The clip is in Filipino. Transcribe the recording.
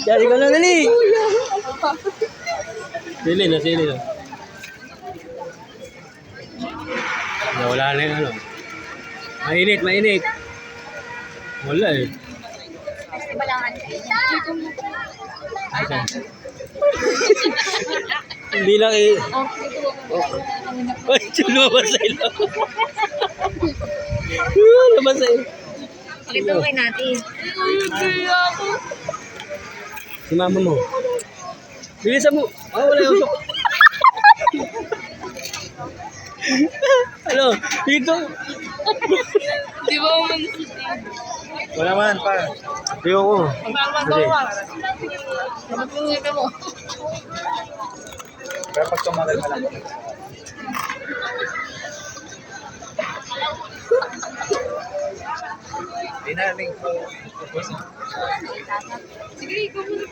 Dali ko na, dali. Sili na, sili na. Wala na yung ano. Mainit, mainit. Wala eh. Hindi lang eh. Ay, lumabas sa ilo. Lumabas sa ilo. Pakita mo kay natin. Si mama mo. Bilisan mo. Ah, wala yung usok. Ano? Dito. Di ba mo Wala man pa. Diyo ko. Sige. Napagpungita mo. Kaya pag tumagal ka lang. Hindi namin ko. Sige, ikaw muna.